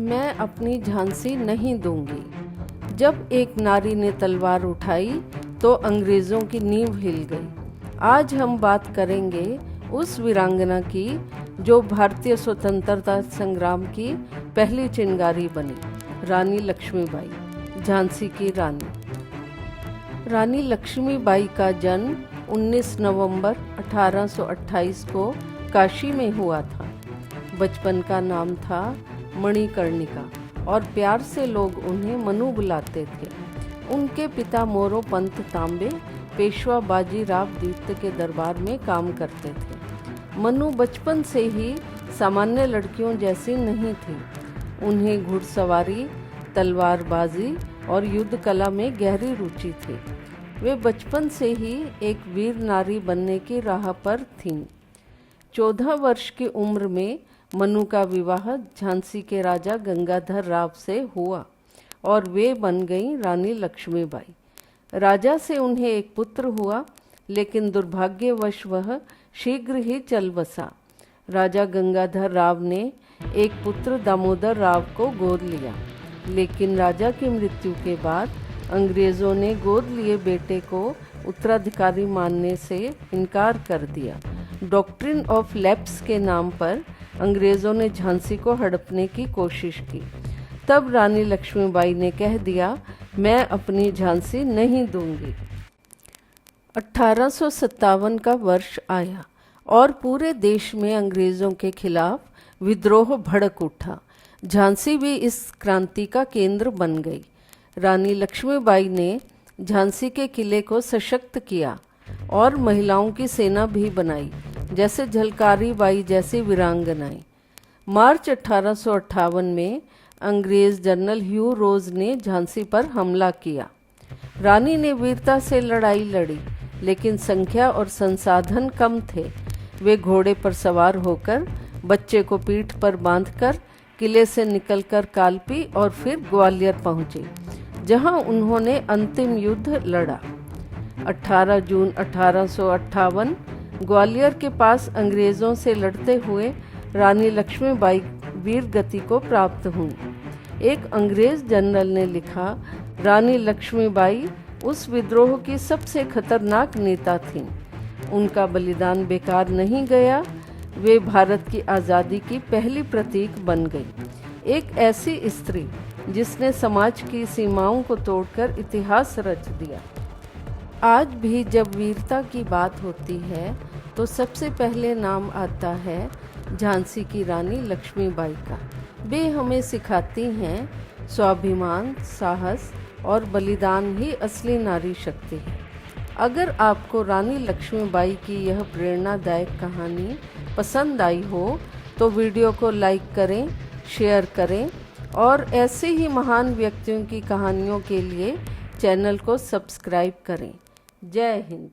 मैं अपनी झांसी नहीं दूंगी। जब एक नारी ने तलवार उठाई तो अंग्रेज़ों की नींव हिल गई। आज हम बात करेंगे उस वीरांगना की जो भारतीय स्वतंत्रता संग्राम की पहली चिंगारी बनी, रानी लक्ष्मीबाई, झांसी की रानी। रानी लक्ष्मीबाई का जन्म 19 नवंबर 1828 को काशी में हुआ था। बचपन का नाम था मणिकर्णिका और प्यार से लोग उन्हें मनु बुलाते थे। उनके पिता मोरो पंत तांबे पेशवा बाजीराव द्वितीय के दरबार में काम करते थे। मनु बचपन से ही सामान्य लड़कियों जैसी नहीं थी। उन्हें घुड़सवारी, तलवारबाजी और युद्ध कला में गहरी रुचि थी। वे बचपन से ही एक वीर नारी बनने की राह पर थीं। 14 वर्ष की उम्र में मनु का विवाह झांसी के राजा गंगाधर राव से हुआ और वे बन गईं रानी लक्ष्मीबाई। राजा से उन्हें एक पुत्र हुआ, लेकिन दुर्भाग्यवश वह शीघ्र ही चल बसा। राजा गंगाधर राव ने एक पुत्र दामोदर राव को गोद लिया, लेकिन राजा की मृत्यु के बाद अंग्रेज़ों ने गोद लिए बेटे को उत्तराधिकारी मानने से इनकार कर दिया। डॉक्ट्रिन ऑफ लैप्स के नाम पर अंग्रेज़ों ने झांसी को हड़पने की कोशिश की। तब रानी लक्ष्मीबाई ने कह दिया, मैं अपनी झांसी नहीं दूंगी। 1857 का वर्ष आया और पूरे देश में अंग्रेज़ों के खिलाफ विद्रोह भड़क उठा। झांसी भी इस क्रांति का केंद्र बन गई। रानी लक्ष्मीबाई ने झांसी के किले को सशक्त किया और महिलाओं की सेना भी बनाई, जैसे झलकारी बाई जैसी वीरांगनाएं। मार्च 1858 में अंग्रेज जनरल ह्यू रोज ने झांसी पर हमला किया। रानी ने वीरता से लड़ाई लड़ी, लेकिन संख्या और संसाधन कम थे। वे घोड़े पर सवार होकर बच्चे को पीठ पर बांधकर किले से निकलकर कालपी और फिर ग्वालियर पहुंचे, जहां उन्होंने अंतिम युद्ध लड़ा। 18 जून 1858 ग्वालियर के पास अंग्रेज़ों से लड़ते हुए रानी लक्ष्मीबाई वीर गति को प्राप्त हुई। एक अंग्रेज जनरल ने लिखा, रानी लक्ष्मीबाई उस विद्रोह की सबसे खतरनाक नेता थीं। उनका बलिदान बेकार नहीं गया। वे भारत की आज़ादी की पहली प्रतीक बन गई। एक ऐसी स्त्री जिसने समाज की सीमाओं को तोड़कर इतिहास रच दिया। आज भी जब वीरता की बात होती है तो सबसे पहले नाम आता है झांसी की रानी लक्ष्मीबाई का। वे हमें सिखाती हैं स्वाभिमान, साहस और बलिदान ही असली नारी शक्ति है। अगर आपको रानी लक्ष्मीबाई की यह प्रेरणादायक कहानी पसंद आई हो तो वीडियो को लाइक करें, शेयर करें और ऐसे ही महान व्यक्तियों की कहानियों के लिए चैनल को सब्सक्राइब करें। जय हिंद।